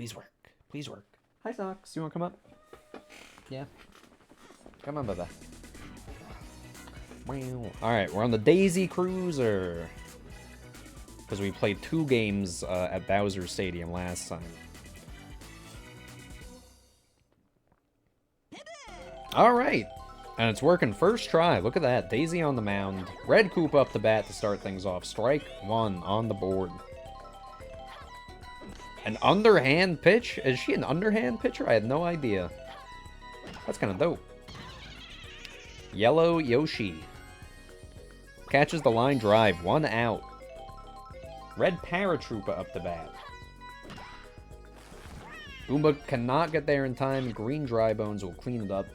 Please work. Please work. Hi, Socks. You want to come up? Yeah. Come on, Bubba. Alright, we're on the Daisy Cruiser. Because we played 2 games at Bowser Stadium last time. Alright. And it's working first try. Look at that. Daisy on the mound. Red Koopa up the bat to start things off. Strike 1 on the board. An underhand pitch? Is she an underhand pitcher? I had no idea. That's kind of dope. Yellow Yoshi. Catches the line drive. 1 out. Red Paratroopa up the bat. Goomba cannot get there in time. Green Dry Bones will clean it up.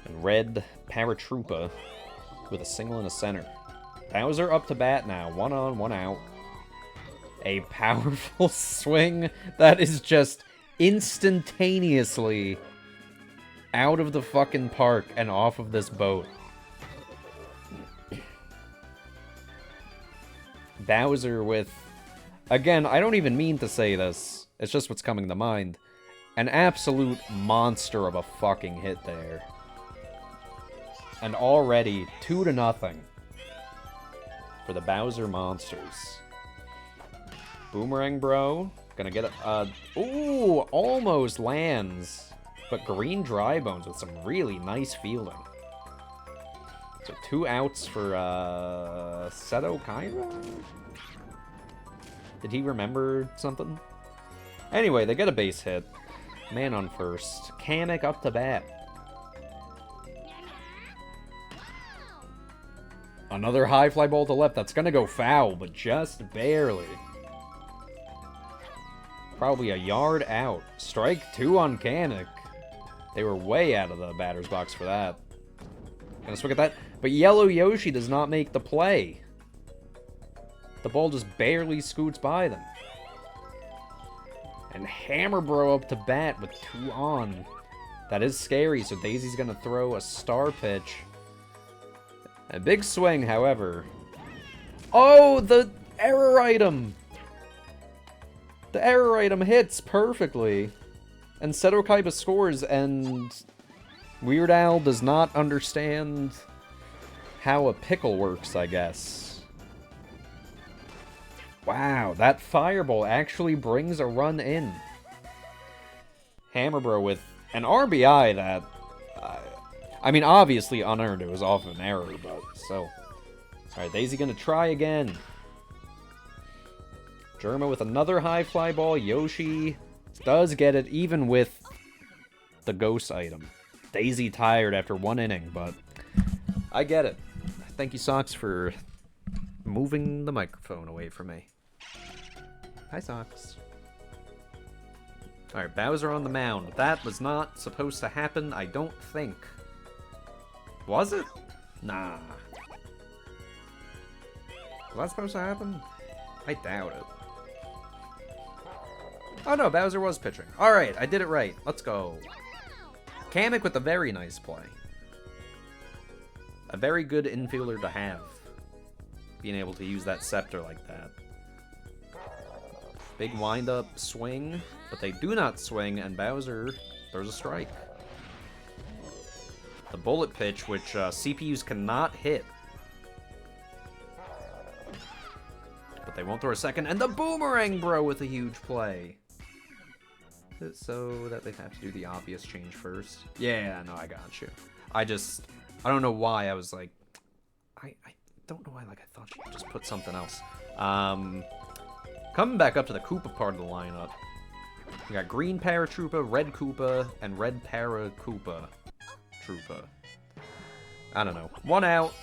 And Red Paratroopa with a single in the center. Bowser up to bat now. 1 on, 1 out. A powerful swing that is just instantaneously out of the fucking park and off of this boat. Bowser with, again, I don't even mean to say this, it's just what's coming to mind, an absolute monster of a fucking hit there. And already 2-0 for the Bowser Monsters. Boomerang Bro, gonna get a, ooh, almost lands, but Green Dry Bones with some really nice fielding. So 2 outs for, Seto Kaiba? Did he remember something? Anyway, they get a base hit. Man on first. Kamek up to bat. Another high fly ball to left. That's gonna go foul, but just barely. Probably a yard out. Strike 2 on Kamek. They were way out of the batter's box for that. Gonna swing at that. But Yellow Yoshi does not make the play. The ball just barely scoots by them. And Hammer Bro up to bat with 2 on. That is scary, so Daisy's gonna throw a star pitch. A big swing, however. Oh, the error item! The error item hits perfectly. And Seto Kaiba scores, and Weird Al does not understand how a pickle works, I guess. Wow, that fireball actually brings a run in. Hammer Bro with an RBI that, I mean, obviously unearned. It was off of an error, but so. Alright, Daisy gonna try again. Germa with another high fly ball. Yoshi does get it, even with the ghost item. Daisy tired after 1 inning, but I get it. Thank you, Socks, for moving the microphone away from me. Hi, Socks. Alright, Bowser on the mound. That was not supposed to happen, I don't think. Was it? Nah. Was that supposed to happen? I doubt it. Oh no, Bowser was pitching. Alright, I did it right. Let's go. Kamek with a very nice play. A very good infielder to have. Being able to use that scepter like that. Big wind-up swing, but they do not swing, and Bowser throws a strike. The bullet pitch, which CPUs cannot hit. But they won't throw a second, and the Boomerang Bro with a huge play. So that they have to do the obvious change first. Yeah, no, I got you. I don't know why I was like, I don't know why, like, I thought she just put something else. Coming back up to the Koopa part of the lineup. We got Green Paratroopa, Red Koopa, and Red Para-Koopa Troopa. I don't know. 1 out.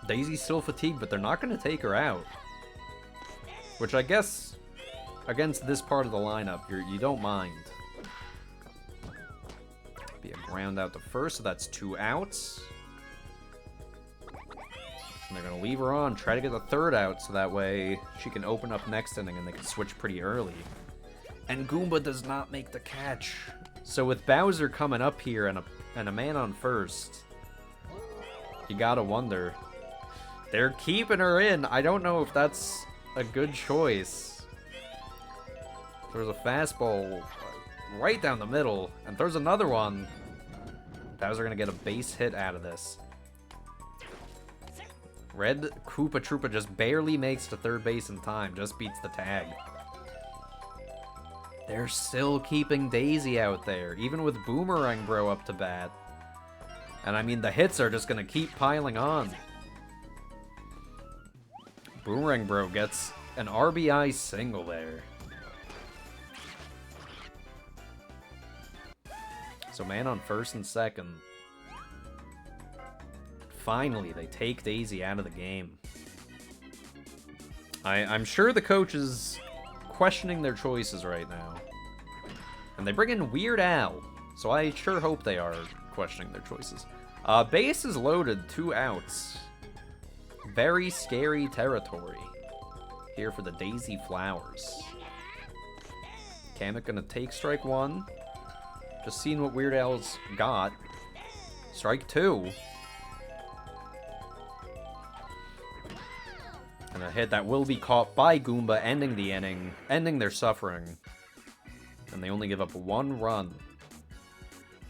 Daisy's still fatigued, but they're not going to take her out. Which I guess, against this part of the lineup, you don't mind. Be a ground out to first, so that's 2 outs. And they're going to leave her on, try to get the 3rd out, so that way she can open up next inning and they can switch pretty early. And Goomba does not make the catch. So with Bowser coming up here and a man on first, you gotta wonder. They're keeping her in. I don't know if that's a good choice. Throws a fastball right down the middle, and throws another one. Bowser gonna get a base hit out of this. Red Koopa Troopa just barely makes to third base in time, just beats the tag. They're still keeping Daisy out there, even with Boomerang Bro up to bat. And I mean, the hits are just gonna keep piling on. Boomerang Bro gets an RBI single there. So man on first and second. Finally, they take Daisy out of the game. I'm sure the coach is questioning their choices right now. And they bring in Weird Al, so I sure hope they are questioning their choices. Base is loaded, 2 outs. Very scary territory here for the Daisy Flowers. Kamek gonna take strike 1. Just seeing what Weird Al's got. Strike 2. And a hit that will be caught by Goomba, ending the inning, ending their suffering. And they only give up 1 run.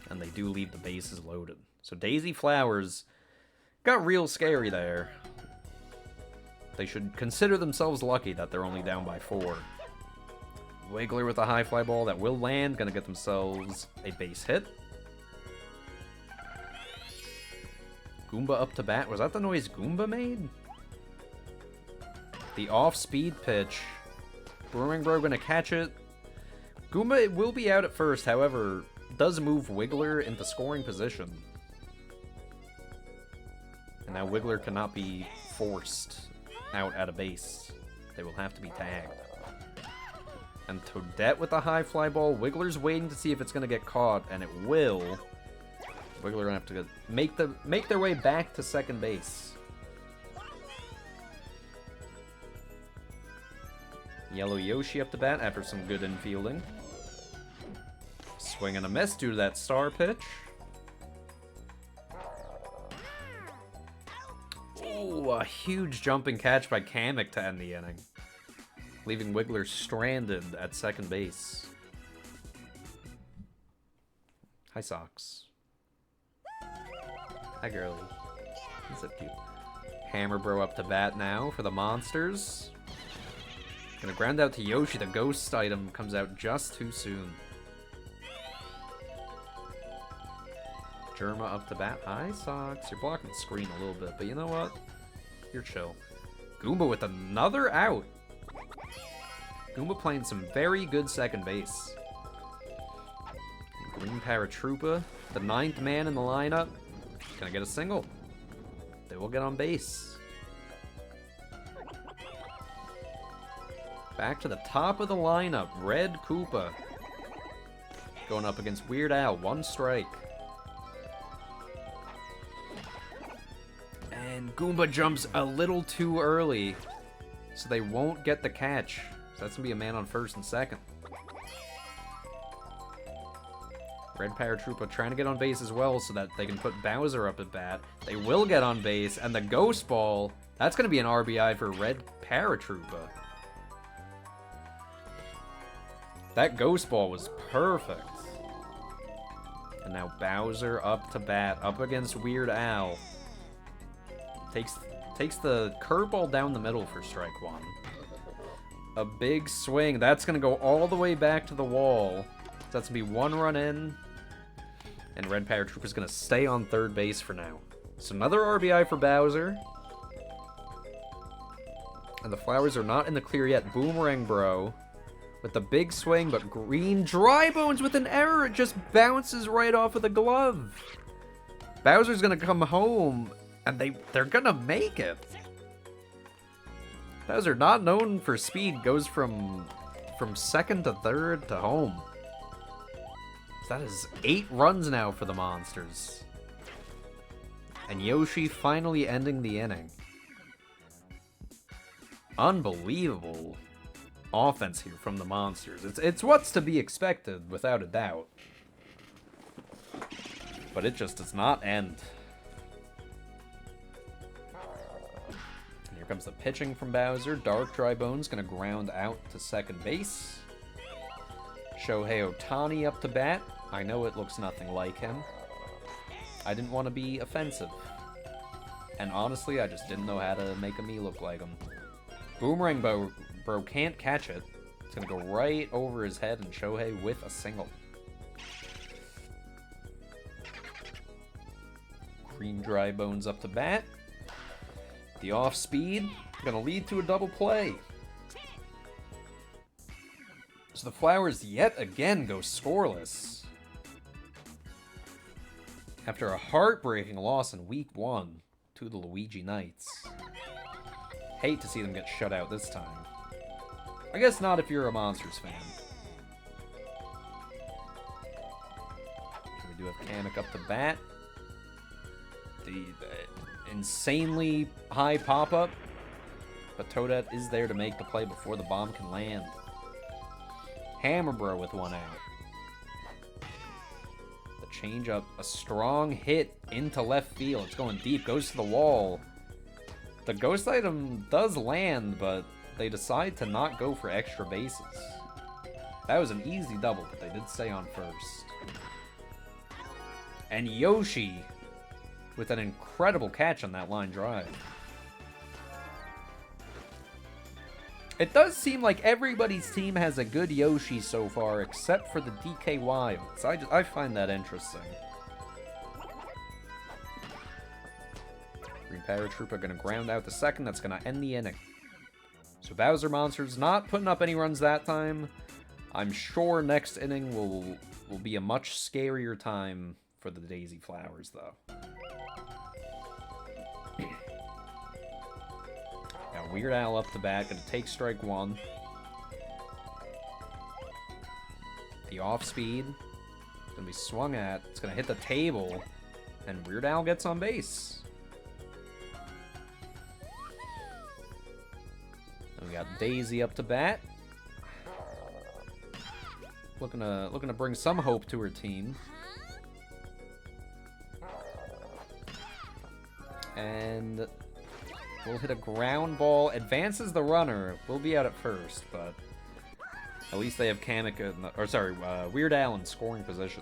And they do leave the bases loaded. So Daisy Flowers got real scary there. They should consider themselves lucky that they're only down by 4. Wiggler with a high fly ball that will land, gonna get themselves a base hit. Goomba up to bat. Was that the noise Goomba made? The off-speed pitch. Boomerang Bro gonna catch it. Goomba will be out at first, however, does move Wiggler into scoring position. And now Wiggler cannot be forced out at a base. They will have to be tagged. And Toadette with a high fly ball. Wiggler's waiting to see if it's gonna get caught, and it will. Wiggler gonna have to make their way back to second base. Yellow Yoshi up to bat after some good infielding. Swing and a miss due to that star pitch. Oh, a huge jumping catch by Kamek to end the inning, leaving Wiggler stranded at second base. Hi, Socks. Hi, girlie. He's so cute. Hammer Bro up to bat now for the Monsters. Gonna ground out to Yoshi. The ghost item comes out just too soon. Germa up to bat. Hi, Socks. You're blocking the screen a little bit, but you know what? You're chill. Goomba with another out. Goomba playing some very good second base. Green Paratroopa, the 9th man in the lineup, gonna get a single. They will get on base. Back to the top of the lineup, Red Koopa. Going up against Weird Al, 1 strike. And Goomba jumps a little too early, so they won't get the catch. So that's gonna be a man on first and second. Red Paratroopa trying to get on base as well so that they can put Bowser up at bat. They will get on base, and the Ghost Ball, that's gonna be an RBI for Red Paratroopa. That Ghost Ball was perfect. And now Bowser up to bat, up against Weird Al. Takes the curveball down the middle for strike 1. A big swing. That's going to go all the way back to the wall. So that's going to be 1 run in. And Red Paratroopa's going to stay on third base for now. So another RBI for Bowser. And the Flowers are not in the clear yet. Boomerang Bro with the big swing, but Green Dry Bones with an error. It just bounces right off of the glove. Bowser's gonna come home, and they're gonna make it. Bowser, not known for speed, goes from second to third to home. So that is 8 runs now for the Monsters. And Yoshi finally ending the inning. Unbelievable offense here from the Monsters. It's what's to be expected, without a doubt. But it just does not end. And here comes the pitching from Bowser. Dark Dry Bones gonna ground out to second base. Shohei Ohtani up to bat. I know it looks nothing like him. I didn't want to be offensive. And honestly, I just didn't know how to make a me look like him. Boomerang bro can't catch it. It's going to go right over his head, and Shohei with a single. Green Dry Bones up to bat. The off speed going to lead to a double play. So the Flowers yet again go scoreless. After a heartbreaking loss in Week 1 to the Luigi Knights. Hate to see them get shut out this time. I guess not if you're a Monsters fan. Here we do have Kamek up the bat. The insanely high pop-up. But Toadette is there to make the play before the bomb can land. Hammerbro with one out. The change-up, a strong hit into left field. It's going deep, goes to the wall. The ghost item does land, but they decide to not go for extra bases. That was an easy double, but they did stay on first. And Yoshi with an incredible catch on that line drive. It does seem like everybody's team has a good Yoshi so far, except for the DK Wilds. I find that interesting. Green Paratrooper going to ground out the second. That's going to end the inning. So Bowser Monsters not putting up any runs that time. I'm sure next inning will be a much scarier time for the Daisy Flowers, though. Now Weird Al up the bat, going to take strike one. The off speed going to be swung at. It's going to hit the table, and Weird Al gets on base. And we got Daisy up to bat. Looking to bring some hope to her team. And we'll hit a ground ball. Advances the runner. We'll be out at first, but at least they have Kamek Weird Al in scoring position.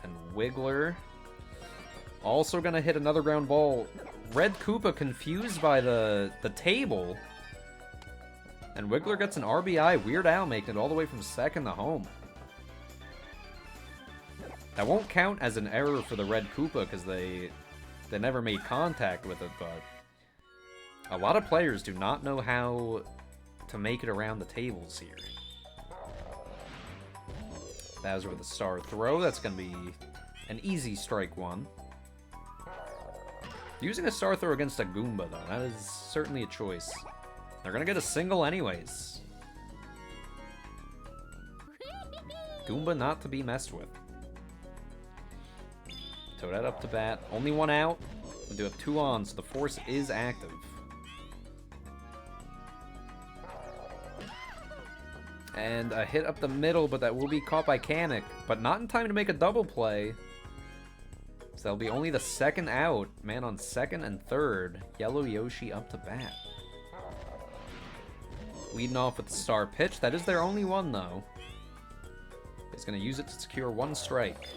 And Wiggler also gonna hit another ground ball. Red Koopa confused by the table. And Wiggler gets an RBI. Weird Al making it all the way from second to home. That won't count as an error for the Red Koopa because they never made contact with it, but a lot of players do not know how to make it around the tables here. Bowser with a star throw. That's going to be an easy strike one. Using a star throw against a Goomba, though, that is certainly a choice. They're going to get a single anyways. Goomba not to be messed with. Toadette up to bat. Only one out. We do have two on, so the force is active. And a hit up the middle, but that will be caught by Kamek. But not in time to make a double play. So that'll be only the second out. Man on second and third. Yellow Yoshi up to bat. Leading off with the star pitch. That is their only one, though. He's going to use it to secure one strike.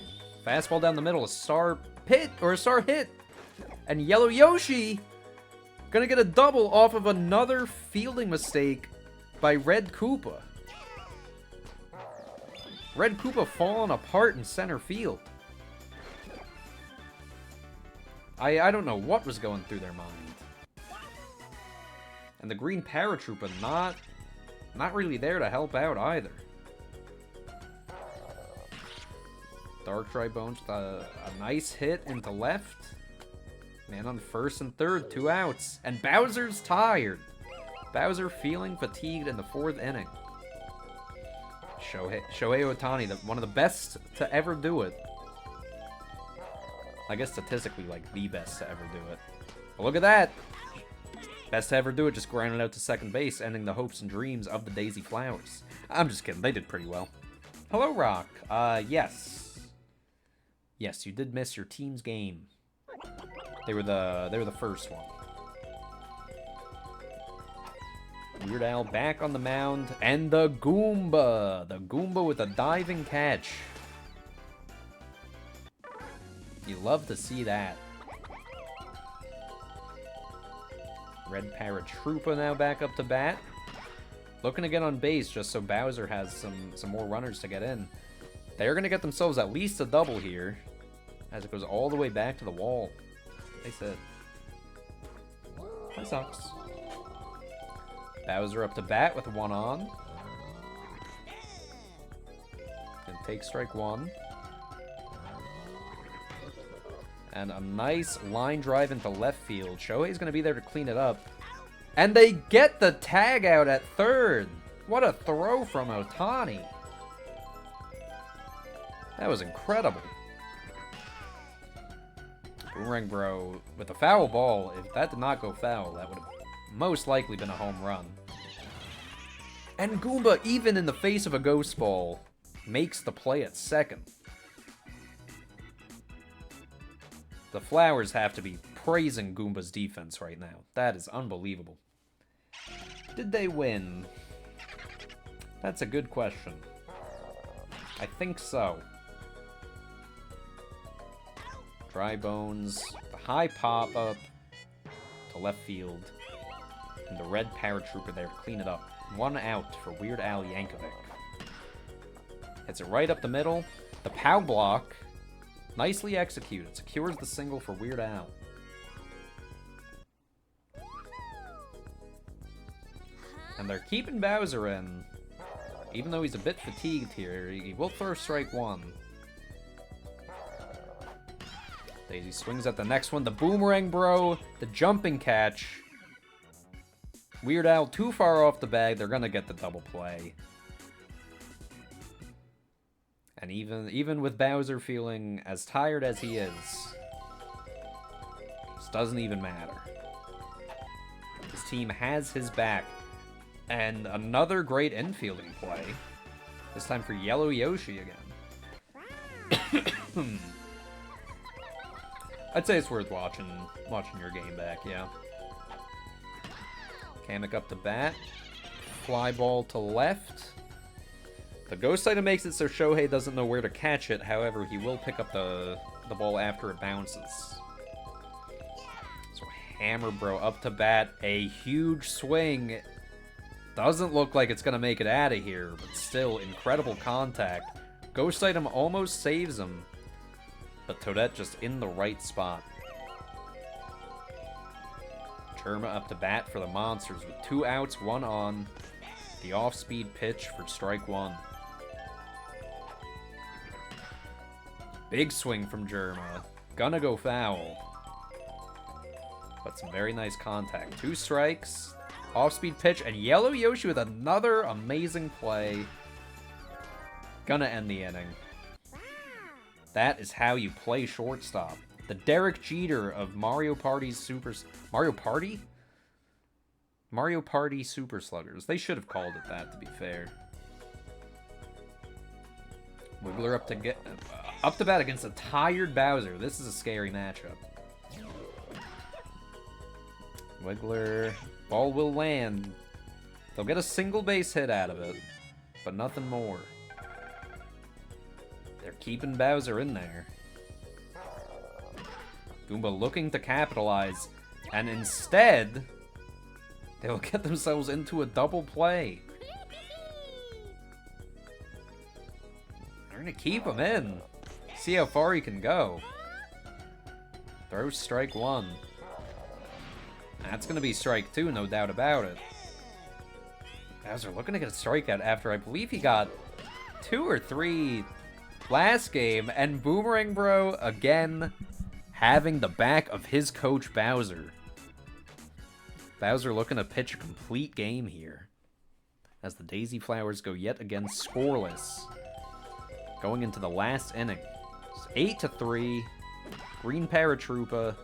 Fastball down the middle. A star hit. And Yellow Yoshi going to get a double off of another fielding mistake by Red Koopa. Red Koopa falling apart in center field. I don't know what was going through their mind. And the Green Paratrooper not really there to help out either. Dark Dry Bones with a nice hit into left. Man on first and third, two outs. And Bowser's tired. Bowser feeling fatigued in the fourth inning. Shohei Ohtani, one of the best to ever do it. I guess statistically, like, the best to ever do it. But look at that! Best to ever do it, just grounded out to second base, ending the hopes and dreams of the Daisy Flowers. I'm just kidding, they did pretty well. Hello, Rock. Yes. Yes, you did miss your team's game. They were the first one. Weird Al back on the mound. And the Goomba! The Goomba with a diving catch. You love to see that. Red Paratroopa now back up to bat. Looking to get on base just so Bowser has some more runners to get in. They're going to get themselves at least a double here. As it goes all the way back to the wall. They said. That sucks. Bowser up to bat with one on. And take strike one. And a nice line drive into left field. Shohei's going to be there to clean it up. And they get the tag out at third. What a throw from Ohtani. That was incredible. Boomerang Bro with a foul ball. If that did not go foul, that would have most likely been a home run. And Goomba, even in the face of a ghost ball, makes the play at second. The Flowers have to be praising Goomba's defense right now. That is unbelievable. Did they win? That's a good question. I think so. Dry Bones, the high pop-up to left field, and the Red Paratrooper there to clean it up. One out for Weird Al Yankovic. Hits it right up the middle. The POW block, nicely executed, secures the single for Weird Al. And they're keeping Bowser in, even though he's a bit fatigued here. He will throw strike one. Daisy swings at the next one. The Boomerang Bro, the jumping catch. Weird Al too far off the bag. They're going to get the double play. And even with Bowser feeling as tired as he is, this doesn't even matter. His team has his back. And another great infielding play. This time for Yellow Yoshi again. I'd say it's worth watching your game back, yeah. Kamek up to bat. Fly ball to left. The ghost item makes it so Shohei doesn't know where to catch it. However, he will pick up the ball after it bounces. So Hammer Bro up to bat. A huge swing. Doesn't look like it's going to make it out of here, but still, incredible contact. Ghost item almost saves him, but Toadette just in the right spot. Germa up to bat for the Monsters with 2 outs, 1 on. The off-speed pitch for strike one. Big swing from Germa. Gonna go foul. But some very nice contact. 2 strikes. Off-speed pitch, and Yellow Yoshi with another amazing play. Gonna end the inning. That is how you play shortstop. The Derek Jeter of Mario Party's Mario Party? Mario Party Super Sluggers. They should have called it that, to be fair. Wiggler up to bat against a tired Bowser. This is a scary matchup. Wiggler... Ball will land. They'll get a single base hit out of it, but nothing more. They're keeping Bowser in there. Goomba looking to capitalize, and instead, they'll get themselves into a double play. They're gonna keep him in. See how far he can go. Throw strike one. That's going to be strike two, no doubt about it. Bowser looking to get a strikeout after I believe he got 2 or 3 last game. And Boomerang Bro, again, having the back of his coach Bowser. Bowser looking to pitch a complete game here. As the Daisy Flowers go yet again scoreless. Going into the last inning. It's 8-3. Green Paratroopa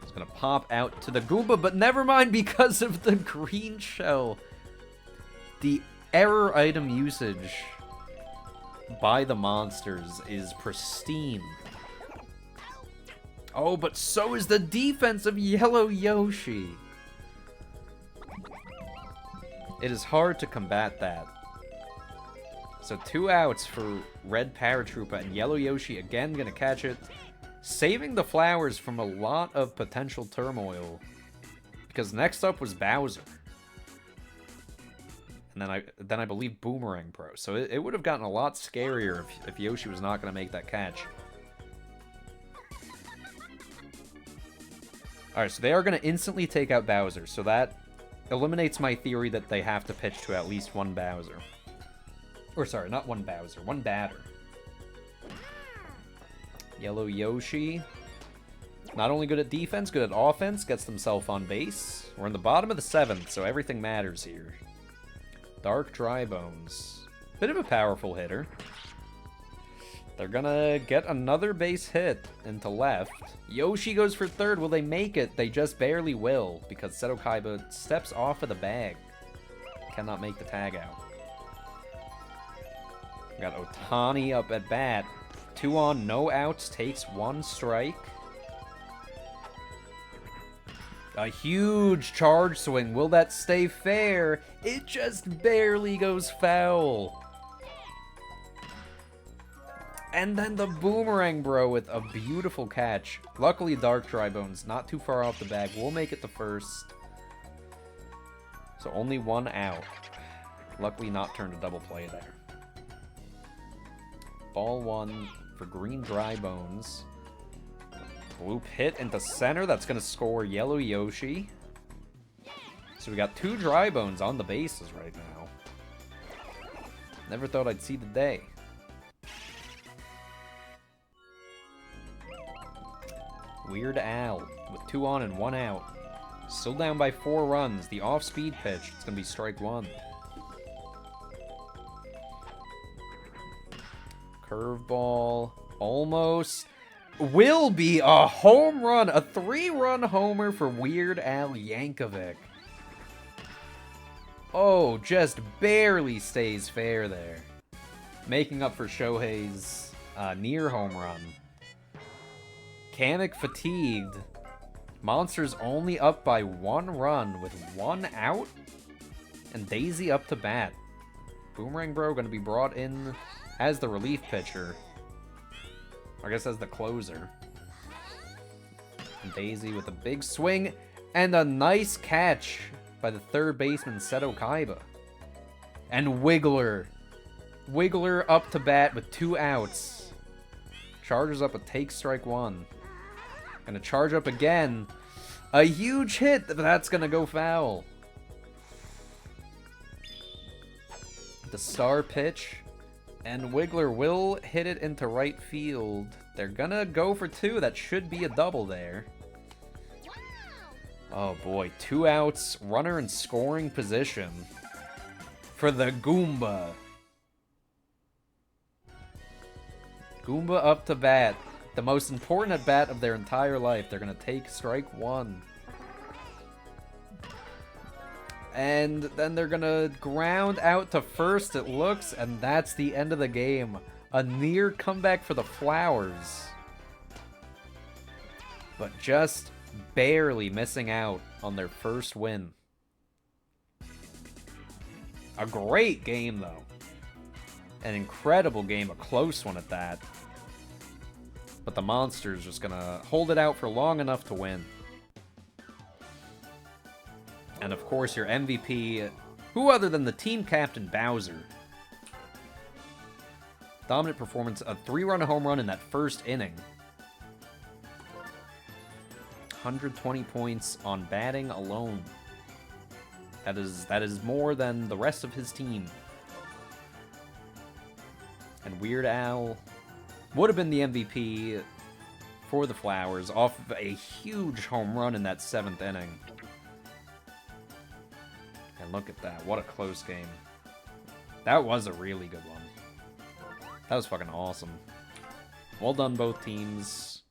is going to pop out to the Goomba, but never mind because of the green shell. The error item usage by the Monsters is pristine. Oh, but so is the defense of Yellow Yoshi. It is hard to combat that. So 2 outs for Red Paratroopa, and Yellow Yoshi again gonna catch it, saving the flowers from a lot of potential turmoil. Because next up was Bowser. And then I believe Boomerang Pro. So it would have gotten a lot scarier if Yoshi was not going to make that catch. Alright, so they are going to instantly take out Bowser. So that eliminates my theory that they have to pitch to at least one Bowser. Or sorry, not one Bowser, one batter. Yellow Yoshi. Not only good at defense, good at offense. Gets themselves on base. We're in the bottom of the 7th, so everything matters here. Dark Dry Bones. Bit of a powerful hitter. They're gonna get another base hit into left. Yoshi goes for third. Will they make it? They just barely will, because Seto Kaiba steps off of the bag. Cannot make the tag out. We got Otani up at bat. 2 on, no outs, takes 1 strike. A huge charge swing. Will that stay fair? It just barely goes foul. And then the Boomerang Bro with a beautiful catch. Luckily, Dark Dry Bones not too far off the bag. We'll make it to first. So only 1 out. Luckily not turned a double play there. Ball 1 for Green Dry Bones. Loop hit into center. That's going to score Yellow Yoshi. So we got 2 Dry Bones on the bases right now. Never thought I'd see the day. Weird Al with 2 on and 1 out. Still down by 4 runs. The off-speed pitch. It's going to be strike 1. Curveball. Almost. Will be a home run. A 3-run homer for Weird Al Yankovic. Oh, just barely stays fair there. Making up for Shohei's near home run. Kamek fatigued. Monsters only up by 1 run with 1 out. And Daisy up to bat. Boomerang Bro going to be brought in as the relief pitcher. I guess as the closer. And Daisy with a big swing and a nice catch by the third baseman Seto Kaiba. And Wiggler. Wiggler up to bat with 2 outs. Charges up a take strike 1. Gonna charge up again. A huge hit, but that's gonna go foul. The star pitch. And Wiggler will hit it into right field. They're gonna go for 2. That should be a double there. Oh boy, 2 outs. Runner in scoring position. For the Goomba. Goomba up to bat. The most important at bat of their entire life. They're gonna take strike 1. And then they're gonna ground out to first, it looks, and that's the end of the game. A near comeback for the Flowers. But just barely missing out on their first win. A great game, though. An incredible game, a close one at that. But the Monsters just gonna hold it out for long enough to win. And of course, your MVP, who other than the team captain Bowser? Dominant performance, a 3-run home run in that first inning. 120 points on batting alone. That is more than the rest of his team. And Weird Al would have been the MVP for the Flowers off of a huge home run in that 7th inning. And look at that. What a close game. That was a really good one. That was fucking awesome. Well done, both teams.